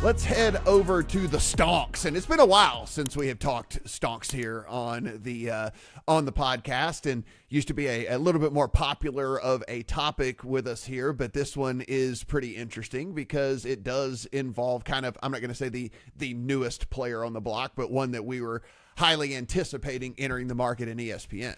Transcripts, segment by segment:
Let's head over to the stonks, and it's been a while since we have talked stonks here on the podcast, and used to be a little bit more popular of a topic with us here, but this one is pretty interesting because it does involve kind of, I'm not going to say the newest player on the block, but one that we were highly anticipating entering the market in ESPN.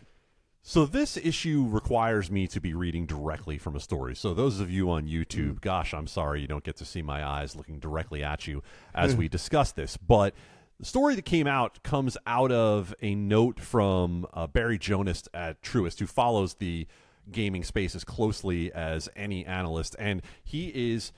So this issue requires me to be reading directly from a story. So those of you on YouTube, gosh, I'm sorry you don't get to see my eyes looking directly at you as we discuss this. But the story that came out comes out of a note from Barry Jonas at Truist, who follows the gaming space as closely as any analyst. And he is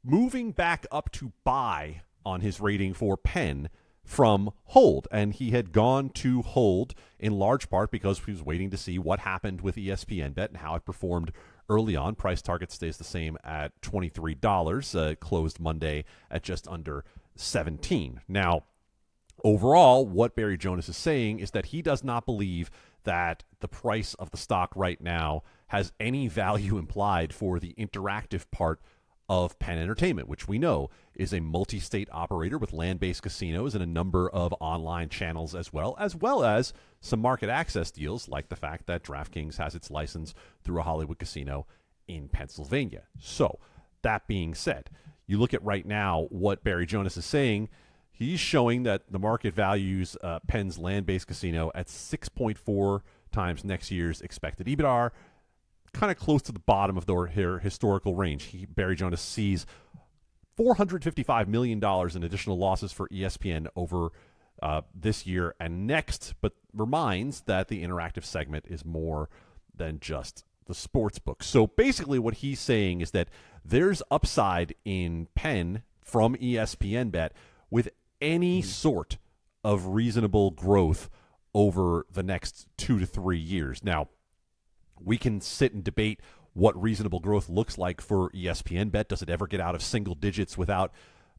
moving back up to buy on his rating for Penn from hold, and he had gone to hold in large part because he was waiting to see what happened with ESPN Bet and how it performed early on. Price target stays the same at $23, closed Monday at just under $17. Now, overall, what Barry Jonas is saying is that he does not believe that the price of the stock right now has any value implied for the interactive part of Penn Entertainment, which we know is a multi-state operator with land-based casinos and a number of online channels as well as some market access deals, like the fact that DraftKings has its license through a Hollywood casino in Pennsylvania. So, that being said, you look at right now what Barry Jonas is saying. He's showing that the market values Penn's land-based casino at 6.4 times next year's expected EBITDA, kind of close to the bottom of their historical range. Barry Jonas sees $455 million in additional losses for ESPN over this year and next, but reminds that the interactive segment is more than just the sports book. So basically what he's saying is that there's upside in Penn from ESPN Bet with any sort of reasonable growth over the next 2 to 3 years. Now, we can sit and debate what reasonable growth looks like for ESPN Bet. Does it ever get out of single digits without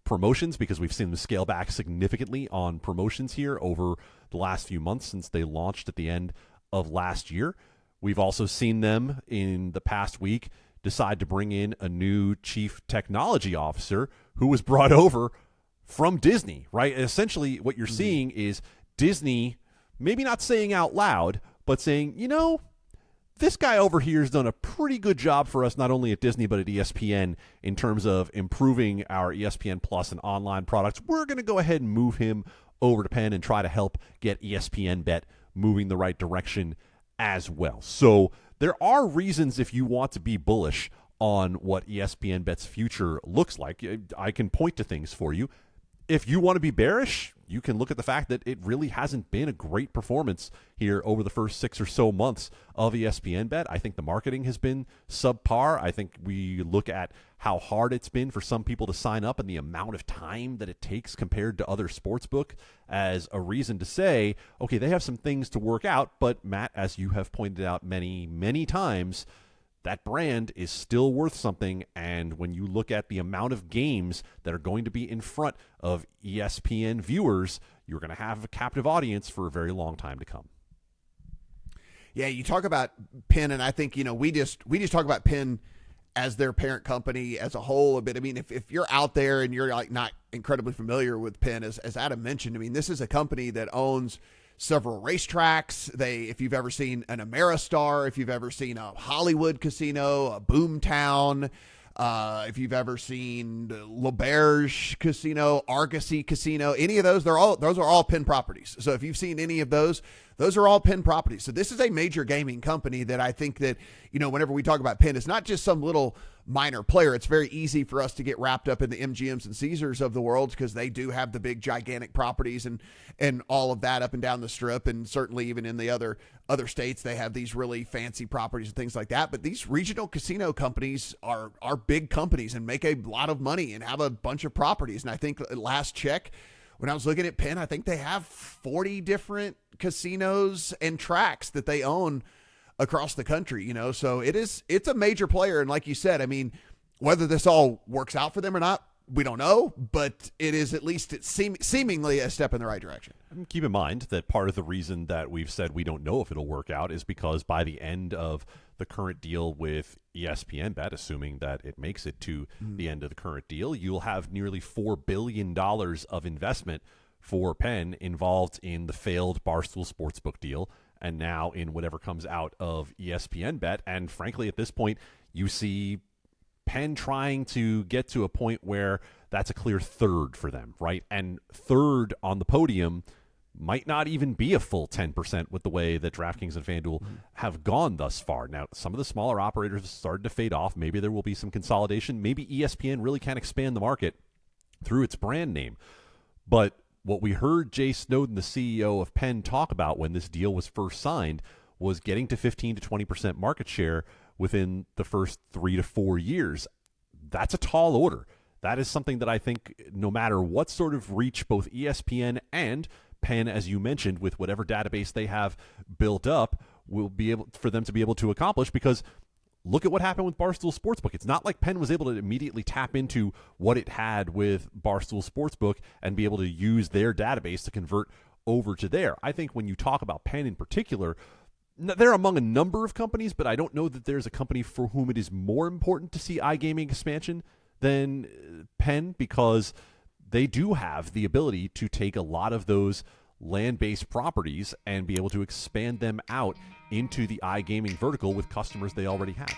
promotions? Because we've seen them scale back significantly on promotions here over the last few months since they launched at the end of last year. We've also seen them in the past week decide to bring in a new chief technology officer who was brought over from Disney, right? Essentially what you're seeing is Disney maybe not saying out loud, but saying, this guy over here has done a pretty good job for us, not only at Disney, but at ESPN in terms of improving our ESPN Plus and online products. We're going to go ahead and move him over to Penn and try to help get ESPN Bet moving the right direction as well. So there are reasons if you want to be bullish on what ESPN Bet's future looks like. I can point to things for you. If you want to be bearish, you can look at the fact that it really hasn't been a great performance here over the first 6 or so months of ESPN Bet. I think the marketing has been subpar. I think we look at how hard it's been for some people to sign up and the amount of time that it takes compared to other sportsbook as a reason to say, okay, they have some things to work out. But Matt, as you have pointed out many, many times, that brand is still worth something, and when you look at the amount of games that are going to be in front of ESPN viewers, you're going to have a captive audience for a very long time to come. Yeah, you talk about Penn, and I think, we just talk about Penn as their parent company as a whole a bit. I mean, if you're out there and you're like not incredibly familiar with Penn, as Adam mentioned, I mean, this is a company that owns several racetracks. If you've ever seen an Ameristar, if you've ever seen a Hollywood casino, a Boomtown, if you've ever seen L'Auberge Casino, Argosy Casino, any of those, those are all Penn properties. So if you've seen any of those are all Penn properties. So this is a major gaming company that I think that, whenever we talk about Penn, it's not just some little minor player. It's very easy for us to get wrapped up in the MGMs and Caesars of the world because they do have the big gigantic properties and all of that up and down the strip, and certainly even in the other states they have these really fancy properties and things like that. But these regional casino companies are big companies and make a lot of money and have a bunch of properties. And I think last check, when I was looking at Penn, I think they have 40 different casinos and tracks that they own across the country, so it's a major player. And like you said, I mean, whether this all works out for them or not, We don't know, but it is at least seemingly a step in the right direction. Keep in mind that part of the reason that we've said we don't know if it'll work out is because by the end of the current deal with ESPN Bet, assuming that it makes it to the end of the current deal, you'll have nearly $4 billion of investment for Penn involved in the failed Barstool Sportsbook deal and now in whatever comes out of ESPN Bet. And frankly, at this point, you see Penn trying to get to a point where that's a clear third for them, right? And third on the podium might not even be a full 10% with the way that DraftKings and FanDuel have gone thus far. Now, some of the smaller operators have started to fade off. Maybe there will be some consolidation. Maybe ESPN really can expand the market through its brand name. But what we heard Jay Snowden, the CEO of Penn, talk about when this deal was first signed was getting to 15 to 20% market share within the first 3 to 4 years. That's a tall order. That is something that I think no matter what sort of reach both ESPN and Penn, as you mentioned, with whatever database they have built up, will be able for them to be able to accomplish, because look at what happened with Barstool Sportsbook. It's not like Penn was able to immediately tap into what it had with Barstool Sportsbook and be able to use their database to convert over to there. I think when you talk about Penn in particular, they're among a number of companies, but I don't know that there's a company for whom it is more important to see iGaming expansion than Penn, because they do have the ability to take a lot of those land-based properties and be able to expand them out into the iGaming vertical with customers they already have.